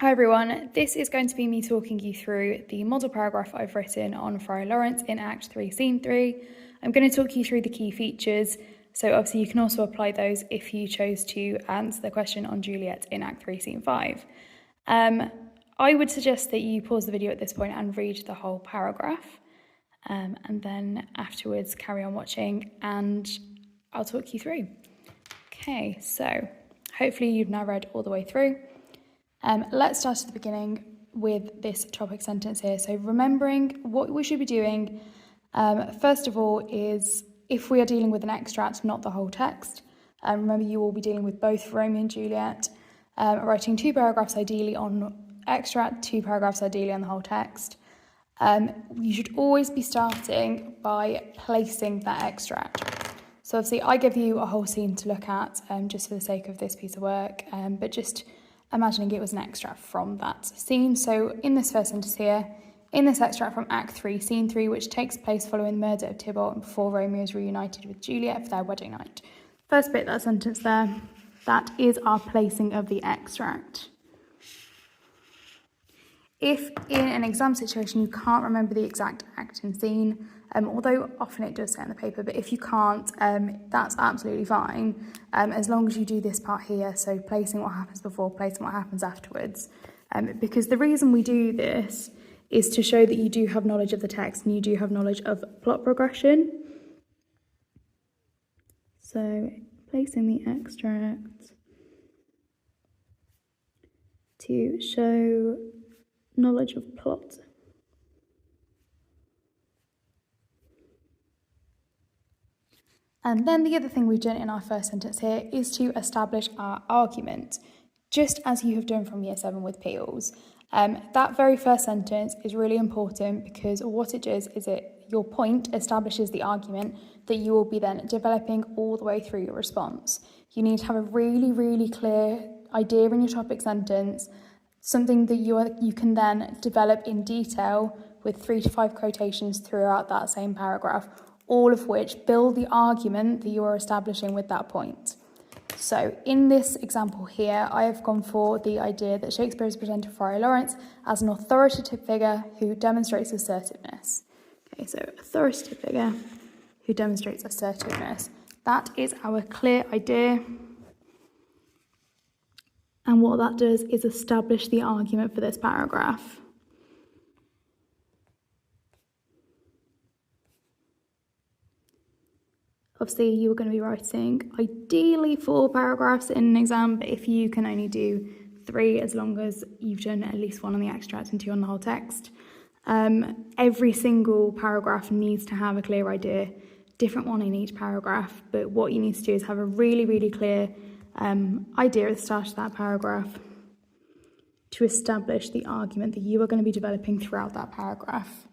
Hi everyone, this is going to be me talking you through the model paragraph I've written on Friar Lawrence in Act 3, Scene 3. I'm going to talk you through the key features, so obviously you can also apply those if you chose to answer the question on Juliet in Act 3, Scene 5. I would suggest that you pause the video at this point and read the whole paragraph, and then afterwards carry on watching and I'll talk you through. Okay, so hopefully you've now read all the way through. Let's start at the beginning with this topic sentence here. So remembering what we should be doing, first of all, is if we are dealing with an extract, not the whole text. Remember, you will be dealing with both Romeo and Juliet, writing 2 paragraphs ideally on extract, 2 paragraphs ideally on the whole text. You should always be starting by placing that extract. So obviously I give you a whole scene to look at just for the sake of this piece of work, but just imagining it was an extract from that scene. So in this first sentence here, in this extract from Act 3, Scene 3, which takes place following the murder of Tybalt and before Romeo is reunited with Juliet for their wedding night. First bit of that sentence there, that is our placing of the extract. If in an exam situation you can't remember the exact act and scene, although often it does say on the paper, but if you can't, that's absolutely fine, as long as you do this part here, so placing what happens before, placing what happens afterwards. Because the reason we do this is to show that you do have knowledge of the text and you do have knowledge of plot progression. So placing the extract to show knowledge of plot. And then the other thing we've done in our first sentence here is to establish our argument, just as you have done from Year 7 with Peels. That very first sentence is really important because what it does is your point establishes the argument that you will be then developing all the way through your response. You need to have a really, really clear idea in your topic sentence, something that you can then develop in detail with 3 to 5 quotations throughout that same paragraph, all of which build the argument that you are establishing with that point. So in this example here, I have gone for the idea that Shakespeare is presented Friar Lawrence as an authoritative figure who demonstrates assertiveness. Okay, so authoritative figure who demonstrates assertiveness. That is our clear idea. And what that does is establish the argument for this paragraph. Obviously, you are going to be writing ideally 4 paragraphs in an exam, but if you can only do 3, as long as you've done at least 1 on the extract and 2 on the whole text. Every single paragraph needs to have a clear idea, different one in each paragraph, but what you need to do is have a really, really clear idea at the start of that paragraph to establish the argument that you are going to be developing throughout that paragraph.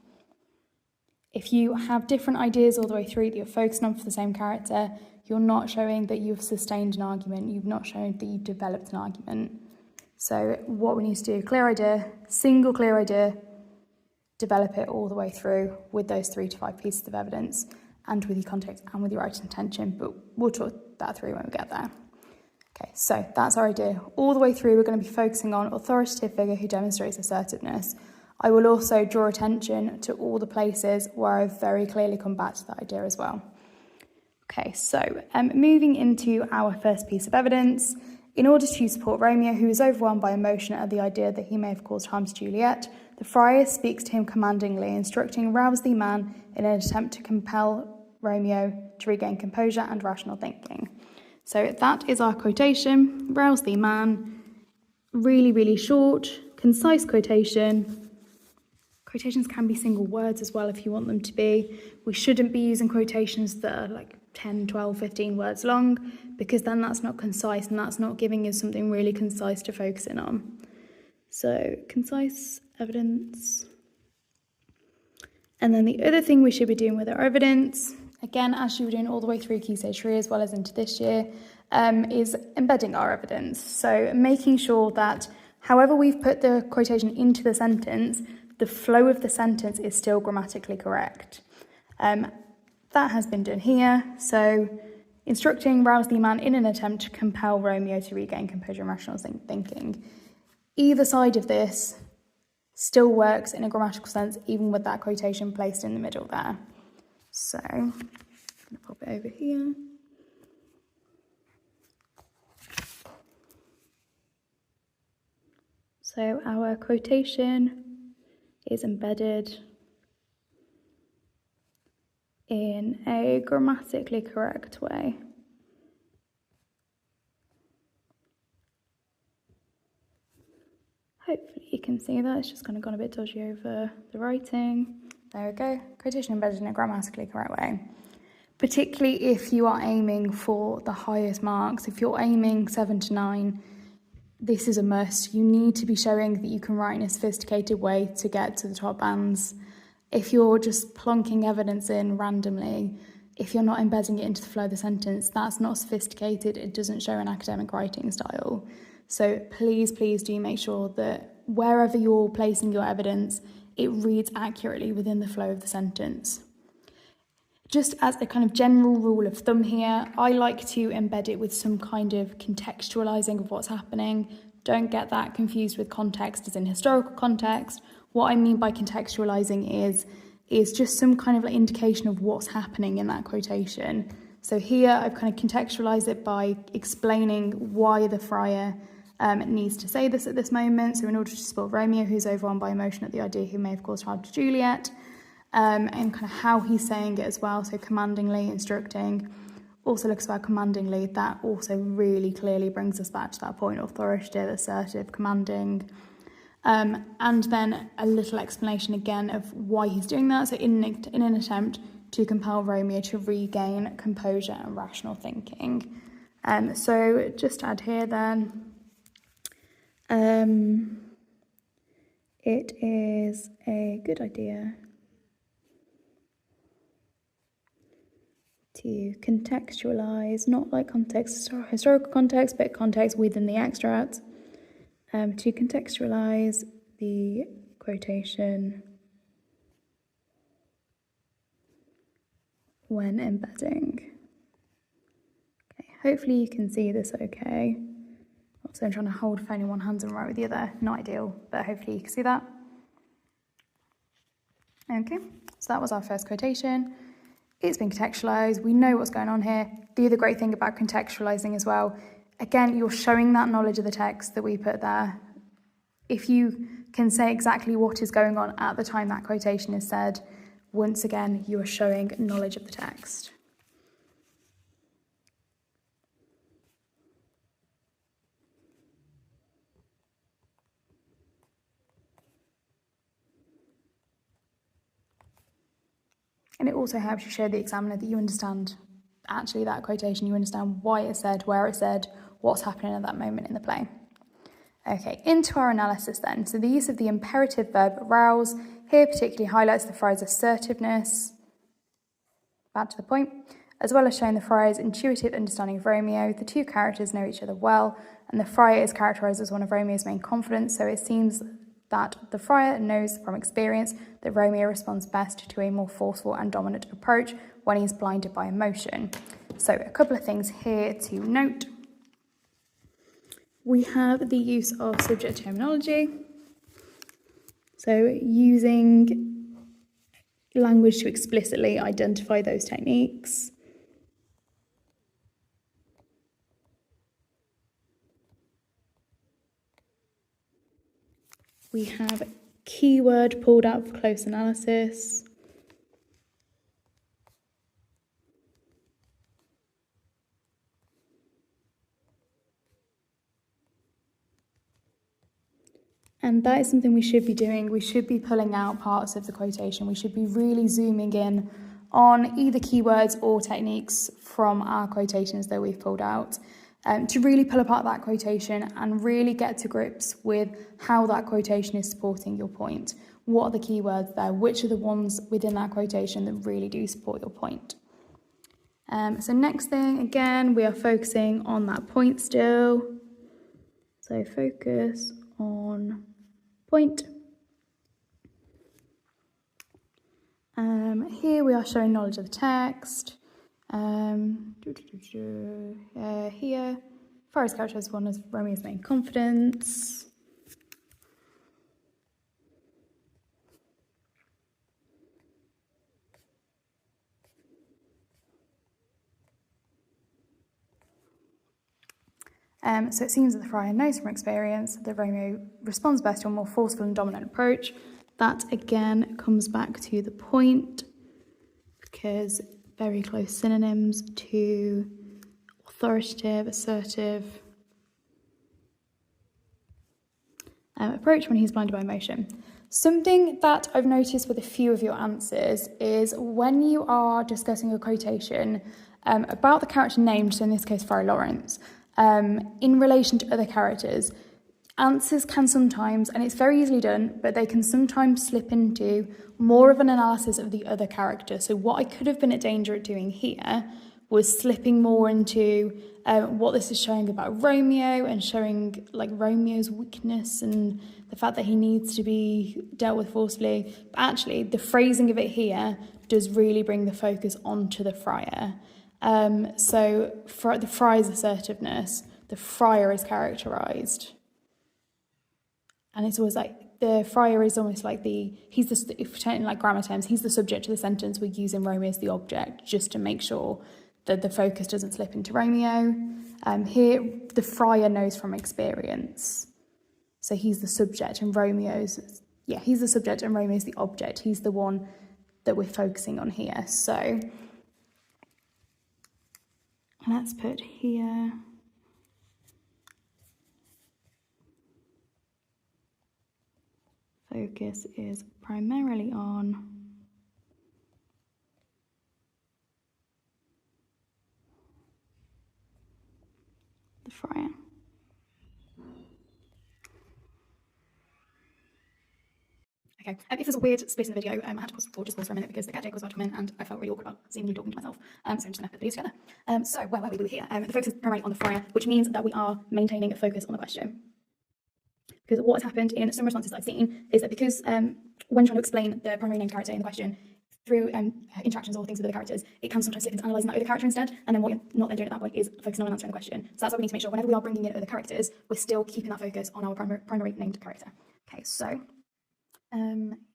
If you have different ideas all the way through that you're focusing on for the same character, you're not showing that you've sustained an argument, you've not shown that you've developed an argument. So what we need to do, clear idea, single clear idea, develop it all the way through with those 3 to 5 pieces of evidence and with your context and with your writing intention, but we'll talk that through when we get there. Okay, so that's our idea. All the way through, we're going to be focusing on authoritative figure who demonstrates assertiveness. I will also draw attention to all the places where I've very clearly come back to that idea as well. Okay, so moving into our first piece of evidence, in order to support Romeo, who is overwhelmed by emotion at the idea that he may have caused harm to Juliet, the friar speaks to him commandingly, instructing rouse the man in an attempt to compel Romeo to regain composure and rational thinking. So that is our quotation, rouse the man, really, really short, concise quotation. Quotations can be single words as well if you want them to be. We shouldn't be using quotations that are like 10, 12, 15 words long, because then that's not concise and that's not giving us something really concise to focus in on. So concise evidence. And then the other thing we should be doing with our evidence, again, as you were doing all the way through Key Stage 3 as well as into this year, is embedding our evidence. So making sure that however we've put the quotation into the sentence, the flow of the sentence is still grammatically correct. That has been done here. So instructing rouse the man in an attempt to compel Romeo to regain composure and rational thinking. either side of this still works in a grammatical sense, even with that quotation placed in the middle there. So I'm going to pop it over here. So our quotation is embedded in a grammatically correct way. Hopefully you can see that, it's just kind of gone a bit dodgy over the writing. There we go, quotation embedded in a grammatically correct way. Particularly if you are aiming for the highest marks, if you're aiming 7 to 9, this is a must. You need to be showing that you can write in a sophisticated way to get to the top bands. If you're just plonking evidence in randomly, if you're not embedding it into the flow of the sentence, that's not sophisticated. It doesn't show an academic writing style. So please do make sure that wherever you're placing your evidence, it reads accurately within the flow of the sentence. Just as a kind of general rule of thumb here, I like to embed it with some kind of contextualizing of what's happening. Don't get that confused with context as in historical context. What I mean by contextualizing is just some kind of like indication of what's happening in that quotation. So here I've kind of contextualized it by explaining why the friar needs to say this at this moment. So in order to support Romeo, who's overwhelmed by emotion at the idea he may have caused harm to Juliet, and kind of how he's saying it as well. So commandingly, instructing, also looks about commandingly. That also really clearly brings us back to that point: authoritative, assertive, commanding. And then a little explanation again of why he's doing that. So in an attempt to compel Romeo to regain composure and rational thinking. So just add here then, it is a good idea to contextualize, not like context, historical context, but context within the extract, to contextualize the quotation when embedding. Okay, hopefully you can see this okay. Also, I'm trying to hold phone in one hand and write with the other. Not ideal, but hopefully you can see that. Okay, so that was our first quotation. It's been contextualized. We know what's going on here. The other great thing about contextualizing as well, again, you're showing that knowledge of the text that we put there. If you can say exactly what is going on at the time that quotation is said, once again, you are showing knowledge of the text. And it also helps you show the examiner that you understand actually that quotation, you understand why it's said, where it's said, what's happening at that moment in the play. Okay, into our analysis then. So the use of the imperative verb rouse here particularly highlights the friar's assertiveness, back to the point, as well as showing the friar's intuitive understanding of Romeo. The two characters know each other well, and the friar is characterised as one of Romeo's main confidants, so it seems that the friar knows from experience that Romeo responds best to a more forceful and dominant approach when he's blinded by emotion. So a couple of things here to note. We have the use of subject terminology. So using language to explicitly identify those techniques. We have keyword pulled out for close analysis. And that is something we should be doing. We should be pulling out parts of the quotation. We should be really zooming in on either keywords or techniques from our quotations that we've pulled out. To really pull apart that quotation and really get to grips with how that quotation is supporting your point. What are the keywords there? Which are the ones within that quotation that really do support your point? So next thing, again, we are focusing on that point still. So focus on point. Here we are showing knowledge of the text. Here, Friar's character is one of Romeo's main confidants. So it seems that the friar knows from experience that Romeo responds best to a more forceful and dominant approach. That again comes back to the point, because very close synonyms to authoritative, assertive approach when he's blinded by emotion. Something that I've noticed with a few of your answers is when you are discussing a quotation about the character named, so in this case Friar Lawrence, in relation to other characters, answers can sometimes, and it's very easily done, but they can sometimes slip into more of an analysis of the other character. So what I could have been at danger at doing here was slipping more into what this is showing about Romeo, and showing like Romeo's weakness and the fact that he needs to be dealt with forcefully. But actually, the phrasing of it here does really bring the focus onto the friar. So for the friar's assertiveness, the friar is characterised. And it's always like the friar is almost like if in like grammar terms, he's the subject of the sentence. We're using Romeo as the object just to make sure that the focus doesn't slip into Romeo. Here, the friar knows from experience. So he's the subject and he's the subject and Romeo's the object. He's the one that we're focusing on here. So let's put here, focus is primarily on the friar. Okay, if there's a weird space in the video, I had to pause for a minute because the caretaker was about to come in and I felt really awkward about seemingly talking to myself. So I'm just going to put the videos together. So where were we here? The focus is primarily on the friar, which means that we are maintaining a focus on the question. Because what has happened in some responses that I've seen is that because when trying to explain the primary named character in the question through interactions or things with other characters, it can sometimes slip into analysing that other character instead, and then what you're not then doing at that point is focusing on answering the question. So that's why we need to make sure whenever we are bringing in other characters, we're still keeping that focus on our primary named character. Okay, so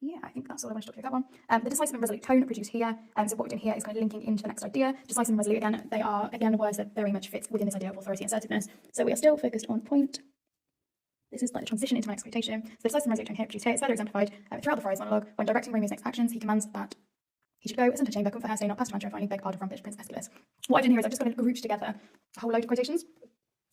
yeah, I think that's all I want to talk to you about that one. The decisive and resolute tone produced here. So what we're doing here is kind of linking into the next idea. Decisive and resolute, again, they are words that very much fit within this idea of authority and assertiveness. So we are still focused on point. This is like the transition into my next quotation. So the decisive and resolute tone here produced here is further exemplified throughout the friar's monologue. When directing Romeo's next actions, he commands that he should go, ascend to chamber, come for her, stay not past to and finally beg pardon from Prince Aeschylus. What I've done here is I've just kind of grouped together a whole load of quotations.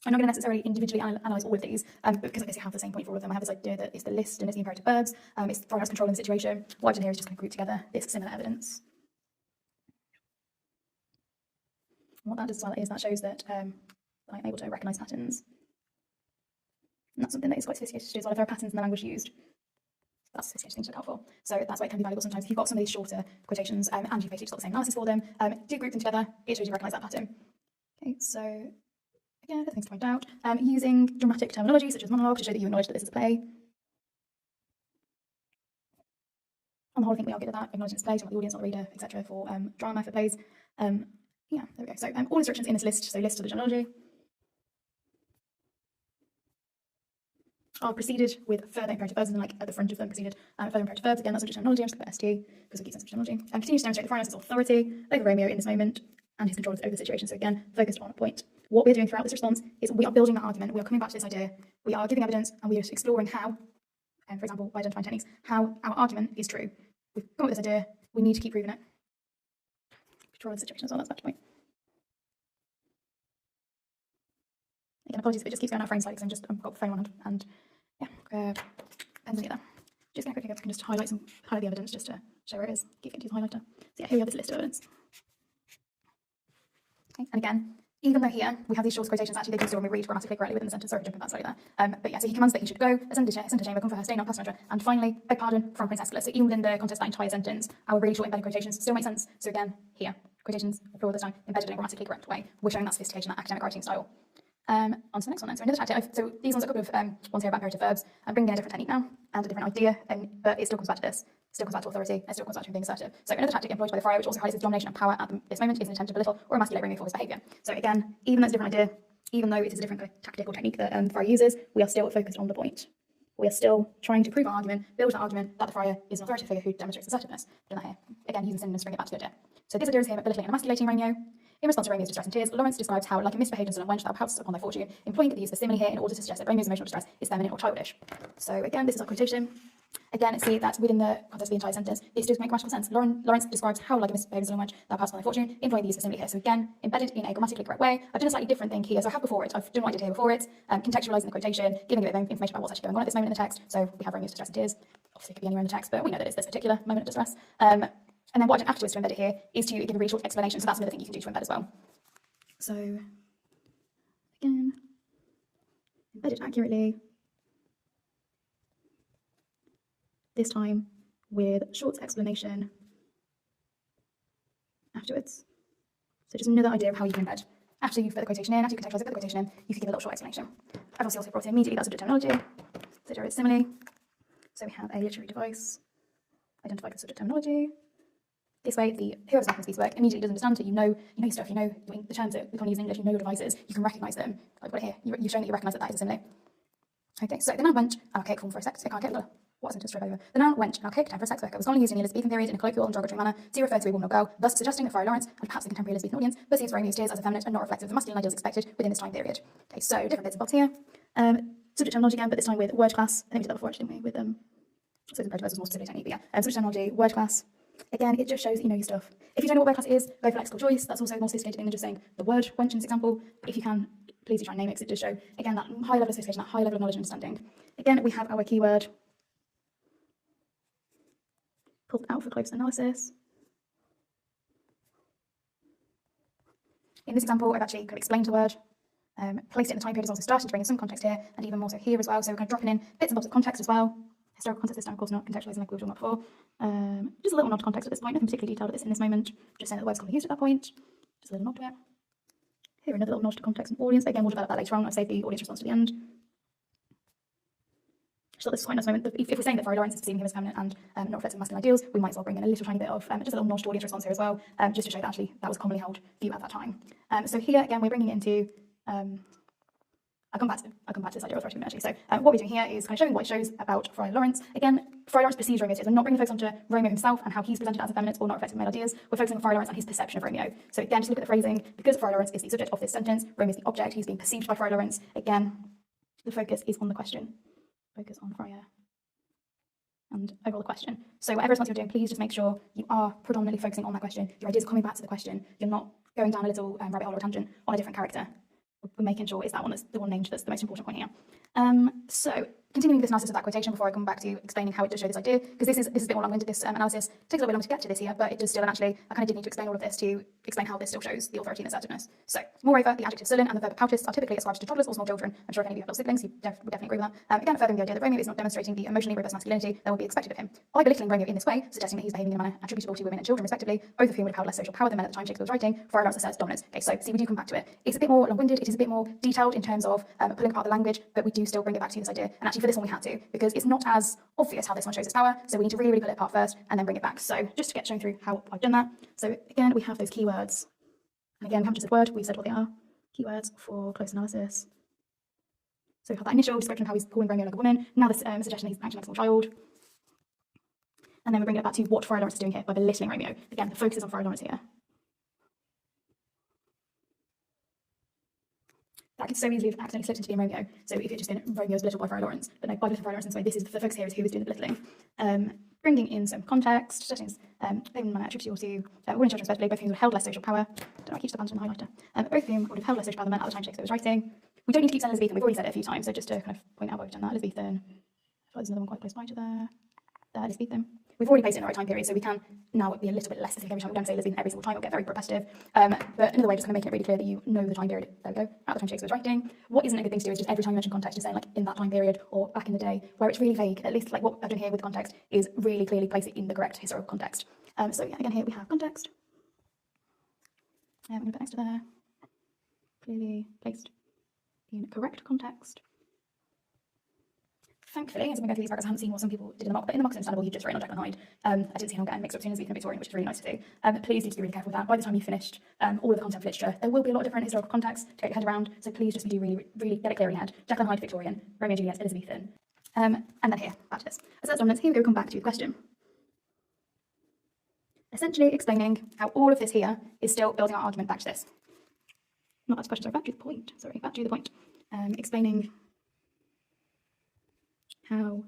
I'm not going to necessarily individually analyse all of these, but because I basically have the same point for all of them, I have this idea that it's the list and it's the imperative verbs, it's the friar's controlling the situation. What I've done here is just kind of group together this similar evidence. And what that does as well is that shows that I'm able to recognise patterns. And that's something that is quite sophisticated to do as well. If there are patterns in the language used, that's a sophisticated thing to look out for. So that's why it can be valuable sometimes if you've got some of these shorter quotations and you've basically just got the same analysis for them. Do group them together, it shows you recognise that pattern. Okay, so again, other things to point out. Using dramatic terminology such as monologue to show that you acknowledge that this is a play. On the whole, I think we are good at that, acknowledging it's a play, talking about the audience, not the reader, etc. for drama, for plays. Yeah, there we go. So all instructions in this list, so list of the terminology, are preceded with further imperative verbs, and like at the front of them preceded further imperative verbs. Again, that's subject terminology. I'm just going to put ST because it keeps sense of terminology. And continues to demonstrate the friar's authority over Romeo in this moment and his control over the situation. So again, focused on a point. What we're doing throughout this response is we are building that argument. We are coming back to this idea. We are giving evidence and we are exploring how, for example, by identifying techniques, how our argument is true. We've come up with this idea. We need to keep proving it. Control of the situation as well. That's back to point. Again, apologies if it just keeps going out frame slightly because I've got the phone on hand and yeah, pens together. Just going to quickly go back and just highlight the evidence just to show where it is. Keep getting to the highlighter. So yeah, here we have this list of evidence. Okay, and again, even though here we have these short quotations, actually they do still read grammatically correctly within the sentence. Sorry, jumping back slightly there. But yeah, so he commands that he should go, ascend to chamber, come for her, stay not past her, and finally beg pardon from Prince Aeschylus. So even within the context of that entire sentence, our really short embedded quotations still make sense. So again, here, quotations plural this time, embedded in a grammatically correct way. We're showing that sophistication, that academic writing style. On to the next one then. So another tactic. So these ones are a couple of ones here about imperative verbs. I'm bringing in a different technique now and a different idea, but it still comes back to this. Still comes back to authority. It still comes back to being assertive. So another tactic employed by the friar, which also highlights his domination and power at this moment, is an attempt to belittle or emasculate Romeo for his behaviour. So again, even though it's a different idea, even though it is a different kind of tactic or technique that the friar uses, we are still focused on the point. We are still trying to prove our argument, build that argument that the friar is an authoritative figure who demonstrates assertiveness. Doing that here. Again, using synonyms to bring it back to the idea. So this idea is here about belittling and emasculating Romeo. In response to Romeo's distress and tears, Lawrence describes how, like a misbehaved and sullen wench that pouts upon their fortune, employing the use of simile here in order to suggest that Romeo's emotional distress is feminine or childish. So again, this is our quotation. Again, see that within the context of the entire sentence, this does make grammatical sense. Lawrence describes how, like a misbehaved and sullen wench that pouts upon their fortune, employing the use of simile here. So again, embedded in a grammatically correct way. I've done a slightly different thing here. So I have before it. I've done what I did here before it, contextualising the quotation, giving a bit of information about what's actually going on at this moment in the text. So we have Romeo's distress and tears. Obviously, it could be anywhere in the text, but we know that it's this particular moment of distress. And then what I've done afterwards to embed it here is to give a really short explanation. So that's another thing you can do to embed as well. So again, embed it accurately. This time with short explanation afterwards. So just another idea of how you can embed. After you've put the quotation in, after you contextualise it, put the quotation in, you can give a little short explanation. I've also brought in immediately that subject terminology, so it's simile. So we have a literary device identified with subject terminology. This way, the whoever's making this piece of work immediately does understand it. You know your stuff, you know the terms that we can't use in English, you know your devices, you can recognise them. Like what here, you've shown that you recognise that is a simile. Okay, so the noun went and our cake form for a sex. What a sentence straight over. The noun went and our cake term for a sex worker was commonly used in the Elizabethan period in a colloquial and derogatory manner to refer to a woman or girl, thus suggesting that Friar Lawrence and perhaps the contemporary Elizabethan audience perceives Romeo's tears as effeminate and not reflective of the masculine ideals expected within this time period. Okay, so different bits and bobs here. Subject terminology again, but this time with word class. I think we did that before actually, didn't we? With so the prejudice was more specific technique, but yeah. Subject terminology, word class. Again, it just shows that you know your stuff. If you don't know what word class is, go for lexical choice. That's also more sophisticated thing than just saying the word wench in this example. If you can, please do try and name it because it does show, again, that high level of sophistication, that high level of knowledge and understanding. Again, we have our keyword pulled out for close analysis. In this example, I've actually kind of explained the word, placed it in the time period, is also starting to bring in some context here, and even more so here as well. So we're kind of dropping in bits and bobs of context as well. Historical context this time, of course, not contextualising like we were talking about before. Just a little nod to context at this point, nothing particularly detailed at this in this moment. Just saying that the word's commonly used at that point. Just a little nod to it. Here, another little nod to context and audience. But again, we'll develop that later on. I've saved the audience response to the end. Just thought this was quite a nice moment. If we're saying that Friar Lawrence is perceiving him as feminine and not reflective of masculine ideals, we might as well bring in a little tiny bit of just a little nod to audience response here as well, just to show that actually that was a commonly held view at that time. So here again, we're bringing it into. I'll come back to this idea of authority actually. So what we're doing here is kind of showing what it shows about Friar Lawrence. Again, Friar Lawrence perceives Romeo as we're not bringing the focus onto Romeo himself and how he's presented as effeminate or not reflective of male ideas. We're focusing on Friar Lawrence and his perception of Romeo. So again, just look at the phrasing. Because Friar Lawrence is the subject of this sentence, Romeo is the object. He's being perceived by Friar Lawrence. Again, the focus is on the question. Focus on Friar and overall the question. So whatever response you're doing, please just make sure you are predominantly focusing on that question. Your ideas are coming back to the question. You're not going down a little rabbit hole or tangent on a different character. We're making sure it's that one that's the one named that's the most important point here. So continuing this analysis of that quotation before I come back to explaining how it does show this idea, because this is a bit more long-winded, this analysis takes a little bit long to get to this here, but it does still, and actually I kind of did need to explain all of this to explain how this still shows the authority and assertiveness. So, moreover, the adjective sullen and the verb poutus are typically ascribed to toddlers or small children. I'm sure if any of you have little siblings, you would definitely agree with that. Again, furthering the idea that Romeo is not demonstrating the emotionally robust masculinity that would be expected of him. By belittling Romeo in this way, suggesting that he's behaving in a manner attributable to women and children respectively, both of whom would have held less social power than men at the time Shakespeare was writing, Friar Lawrence asserts dominance. Okay, so see, we do come back to it. It's a bit more long-winded, it is a bit more detailed in terms of pulling apart the language, but we do still bring it back to this idea. And actually for this one we had to, because it's not as obvious how this one shows its power, so we need to really pull it apart first and then bring it back. So just to get shown through how I've done that. So again, we have those keywords. And again, we haven't just said word, we've said what they are. Keywords for close analysis. So we have that initial description of how he's calling Romeo like a woman. Now this suggestion he's acting like a small child. And then we bring it back to what Friar Lawrence is doing here by belittling Romeo. Again, the focus is on Friar Lawrence here. That could so easily have accidentally slipped into being Romeo. So if it had just been Romeo's belittled by Friar Lawrence, but no, by belittling Friar Lawrence in this way, this is the focus here is who is doing the belittling. Bringing in some context, settings, behaving manner attributable to women and children respectively, both of whom would have held less social power. Don't know, I keep the band on the highlighter. Both of whom would have held less social power than men at the time Shakespeare was writing. We don't need to keep saying Elizabethan, we've already said it a few times, so just to kind of point out why we've done that. Elizabethan, I feel like there's another one quite close by to there. Elizabethan. We've already placed it in the right time period, so we can now be a little bit less specific every time. We don't say Elizabethan every single time, it'll get very repetitive. But another way, just kind of making it really clear that you know the time period, there we go, at the time Shakespeare was writing. What isn't a good thing to do is just every time you mention context, just saying like in that time period or back in the day, where it's really vague. At least like what I've done here with context is really clearly place it in the correct historical context. So yeah, again here we have context. I'm going to put next to there, clearly placed in correct context. Thankfully, as I'm going through these paragraphs, I haven't seen what some people did in the mock, but in the mock, it's understandable you've just written on Jekyll and Hyde. I didn't see anyone getting mixed up between Elizabethan and Victorian, which is really nice to see. Please do just be really careful with that. By the time you've finished all of the content of literature, there will be a lot of different historical contexts to get your head around, so please just do really get it clear in your head. Jekyll and Hyde, Victorian, Romeo and Juliet, Elizabethan. And then here, back to this. As that's dominance, here we go, come back to the question. essentially explaining how all of this here is still building our argument back to this. Not back to the question, sorry, back to the point. Sorry, back to the point. Explaining how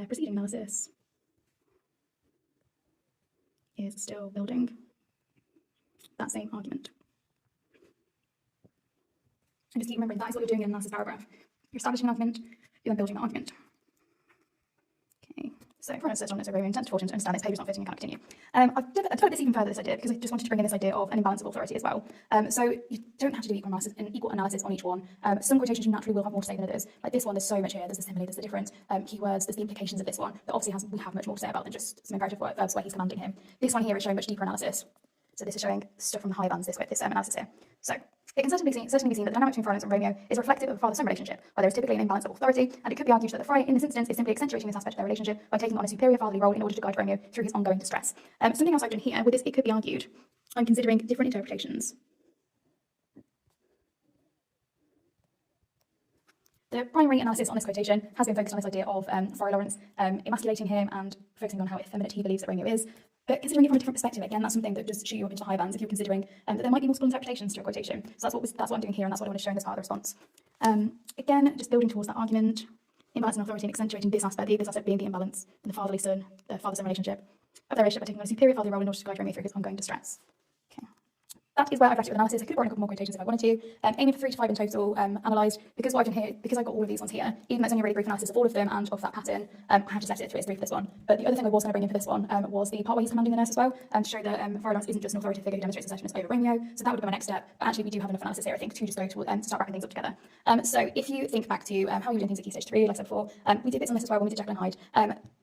preceding analysis is still building that same argument. And just keep remembering that is what you're doing in an analysis paragraph. You're establishing an argument, you're then building an argument. Okay, so for instance, on it's a very intense fortune to understand this page is not fitting, you can't continue. I've developed this even further, this idea, because I just wanted to bring in this idea of an imbalance of authority as well. So you don't have to do equal analysis on each one. Some quotations you naturally will have more to say than others. Like this one, there's so much here. There's the simile, there's the different keywords, there's the implications of this one that obviously we have much more to say about than just some imperative verbs where he's commanding him. This one here is showing much deeper analysis. So this is showing stuff from the higher bands, this analysis here. So it can certainly be seen that the dynamic between Friar Lawrence and Romeo is reflective of a father-son relationship, where there is typically an imbalance of authority, and it could be argued that the friar in this instance is simply accentuating this aspect of their relationship by taking on a superior fatherly role in order to guide Romeo through his ongoing distress. Something else I've done here with this, it could be argued, I'm considering different interpretations. The primary analysis on this quotation has been focused on this idea of Friar Lawrence emasculating him and focusing on how effeminate he believes that Romeo is. But considering it from a different perspective, again, that's something that does shoot you up into higher bands if you're considering that there might be multiple interpretations to a quotation. So that's what I'm doing here, and that's what I want to show in this part of the response. Again, just building towards that argument, imbalance in authority and accentuating this aspect being the imbalance in the father-son relationship of their relationship by taking on a superior fatherly role in order to guide Romeo through his ongoing distress. Okay. That is where I've left it with analysis. I could have brought in a couple more quotations if I wanted to. Aiming for 3 to 5 in total, analysed. Because what I've done here, because I've got all of these ones here, even though it's only a really brief analysis of all of them and of that pattern, I have just left it 3 as brief for this one. But the other thing I was going to bring in for this one was the part where he's commanding the nurse as well, to show that Friar Lawrence isn't just an authoritative figure who demonstrates assertiveness over Romeo. So that would be my next step. But actually, we do have enough analysis here, I think, to just go to start wrapping things up together. So if you think back to how you were doing things at Key Stage 3, like I said before, we did bits on this as well when we did Jekyll and Hyde.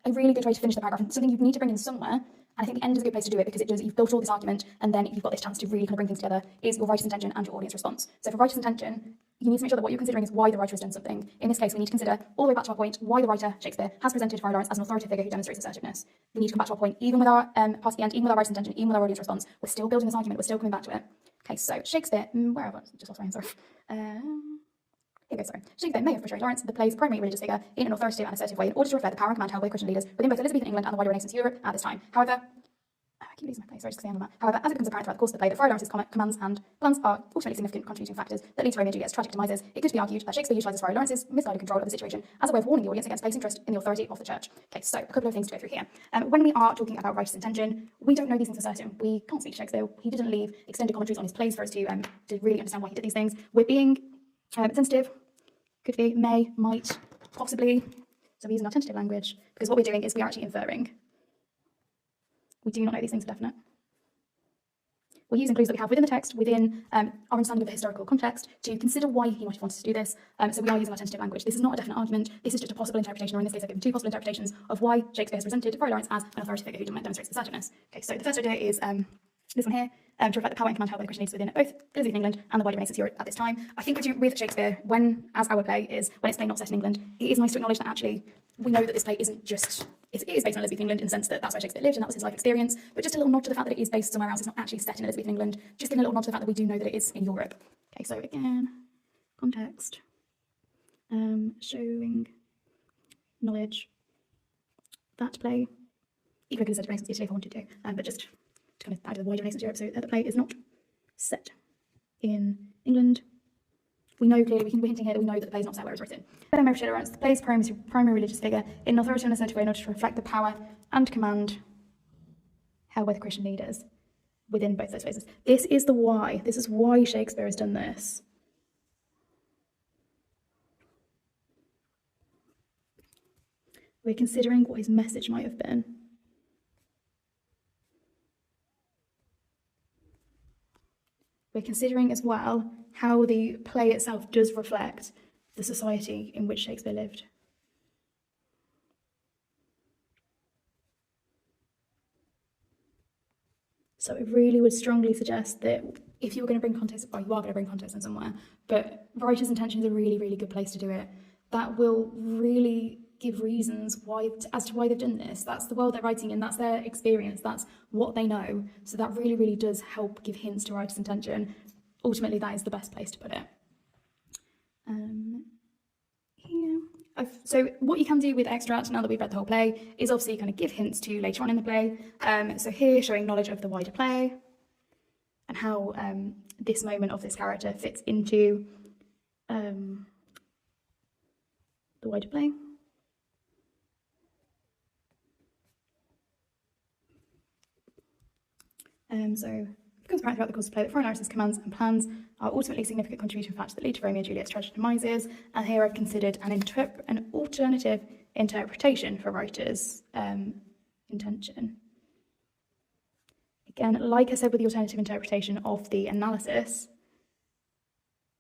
A really good way to finish the paragraph, and something you need to bring in somewhere. And I think the end is a good place to do it because you've built all this argument and then you've got this chance to really kind of bring things together, is your writer's intention and your audience response. So for writer's intention, you need to make sure that what you're considering is why the writer has done something. In this case, we need to consider all the way back to our point why the writer, Shakespeare, has presented Friar Lawrence as an authoritative figure who demonstrates assertiveness. We need to come back to our point, even with our part at the end, even with our writer's intention, even with our audience response. We're still building this argument, we're still coming back to it. Okay, so Shakespeare, where have I just lost my hand, sorry. Here we go, sorry. Shakespeare may have portrayed Lawrence, the play's primary religious figure, in an authoritative and assertive way in order to reflect the power and command held by Christian leaders within both Elizabethan England and the wider Renaissance Europe at this time. However, I keep losing my place, sorry, just because I am on that. However, as it becomes apparent throughout the course of the play that Friar Lawrence's commands and plans are ultimately significant contributing factors that lead to Romeo and Juliet's tragic demises, it could be argued that Shakespeare utilises Friar Lawrence's misguided control of the situation as a way of warning the audience against placing trust in the authority of the church. Okay, so a couple of things to go through here. When we are talking about writer's intention, we don't know these things for certain. We can't speak to Shakespeare. He didn't leave extended commentaries on his plays for us to really understand why he did these things. We're being sensitive. Could be, may, might, possibly. So we're using our tentative language because what we're doing is we are actually inferring. We do not know these things for definite. We're using clues that we have within the text, within our understanding of the historical context, to consider why he might have wanted to do this. So we are using our tentative language. This is not a definite argument. This is just a possible interpretation, or in this case, I've given 2 possible interpretations of why Shakespeare has presented Friar Lawrence as an authoritative figure who demonstrates assertiveness. Okay, so the first idea is this one here, to reflect the power and command held by the Christian leaders within both Elizabethan England and the wider Renaissance Europe at this time. I think with Shakespeare, as our play is, when it's played not set in England, it is nice to acknowledge that actually we know that this play isn't just, it is based on Elizabethan England in the sense that that's where Shakespeare lived and that was his life experience, but just a little nod to the fact that it is based somewhere else, it's not actually set in Elizabethan England, just giving a little nod to the fact that we do know that it is in Europe. Okay, so again, context, showing knowledge, that play, even could have said Renaissance Italy if I wanted to, but just to kind of add to the wider Renaissance Europe, so that the play is not set in England. We know clearly, we're hinting here that we know that the play is not set where it was written. Then Friar Lawrence, the play's primary religious figure in an authoritative and assertive way in order to reflect the power and command held by the Christian leaders within both those phases. This is the why. This is why Shakespeare has done this. We're considering what his message might have been. We're considering as well how the play itself does reflect the society in which Shakespeare lived. So I really would strongly suggest that if you were going to bring context, or you are going to bring context in somewhere, but writer's intention is a really, really good place to do it. That will really give reasons as to why they've done this. That's the world they're writing in, that's their experience, that's what they know. So that really, really does help give hints to writer's intention. Ultimately, that is the best place to put it. Here. So what you can do with extract, now that we've read the whole play, is obviously kind of give hints to later on in the play. So here, showing knowledge of the wider play and how this moment of this character fits into the wider play. So it becomes apparent throughout the course of the play that Friar Lawrence's commands and plans are ultimately significant contributing factors that lead to Romeo and Juliet's tragic demises, and here I've considered an alternative interpretation for writer's intention. Again, like I said with the alternative interpretation of the analysis,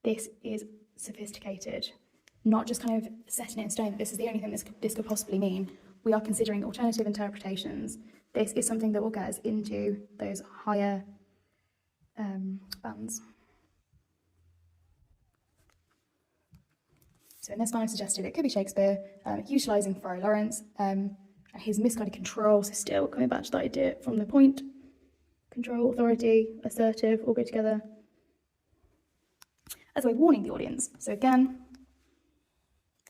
this is sophisticated, not just kind of setting it in stone that this is the only thing this could possibly mean. We are considering alternative interpretations. This is something that will get us into those higher bands. So in this one, I suggested it could be Shakespeare, utilising Friar Lawrence and his misguided control. So still coming back to that idea from the point, control, authority, assertive, all go together, as a way of warning the audience. So again,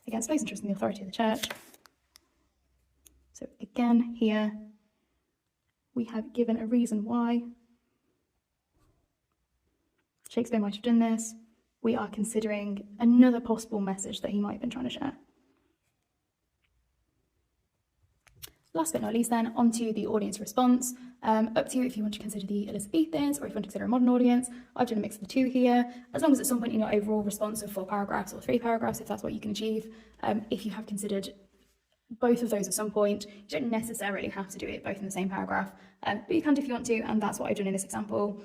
against place interest in the authority of the church. So again, here we have given a reason why Shakespeare might have done this. We are considering another possible message that he might have been trying to share. Last but not least then, onto the audience response. Up to you if you want to consider the Elizabethans or if you want to consider a modern audience. I've done a mix of the two here, as long as at some point in your overall response of 4 paragraphs or 3 paragraphs, if that's what you can achieve. If you have considered both of those at some point, you don't necessarily have to do it both in the same paragraph, but you can if you want to, and that's what I've done in this example.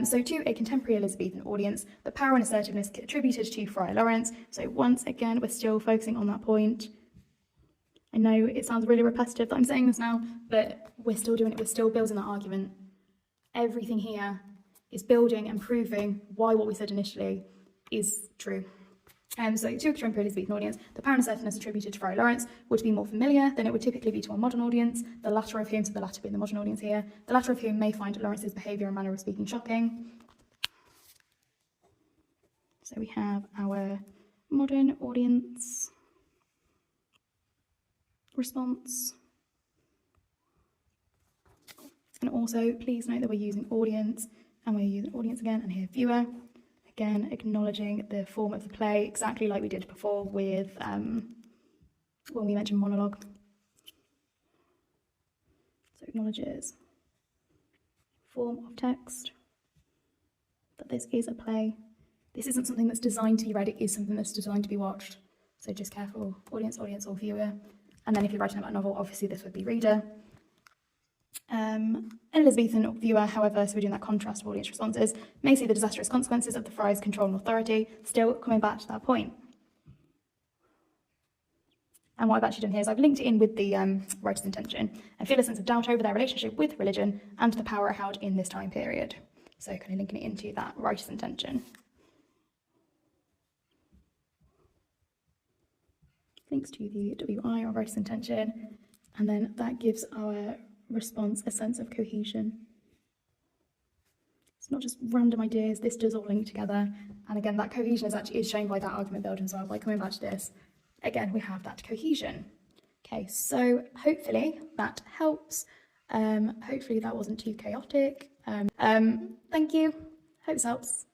So to a contemporary Elizabethan audience, the power and assertiveness attributed to Friar Lawrence. So once again, we're still focusing on that point. I know it sounds really repetitive that I'm saying this now, but we're still doing it, we're still building that argument. Everything here is building and proving why what we said initially is true. So to a contemporary Elizabethan audience, the power and assertiveness attributed to Friar Lawrence would be more familiar than it would typically be to a modern audience, the latter of whom, so the latter being the modern audience here, the latter of whom may find Lawrence's behaviour and manner of speaking shocking. So we have our modern audience response. And also, please note that we're using audience, and we're using audience again, and here viewer. Again, acknowledging the form of the play, exactly like we did before with when we mentioned monologue. So acknowledges form of text, that this is a play. This isn't something that's designed to be read, it is something that's designed to be watched. So just careful, audience, or viewer. And then if you're writing about a novel, obviously this would be reader. An Elizabethan viewer, however, so we're doing that contrast of audience responses, may see the disastrous consequences of the friar's control and authority, still coming back to that point. And what I've actually done here is I've linked it in with the writer's intention and feel a sense of doubt over their relationship with religion and the power it held in this time period. So kind of linking it into that writer's intention. Links to the WI or writer's intention, and then that gives our response a sense of cohesion. It's not just random ideas, this does all link together, and again that cohesion is shown by that argument building as well. By coming back to this, again we have that cohesion. Okay, so hopefully that helps. Hopefully that wasn't too chaotic. Thank you, hope this helps.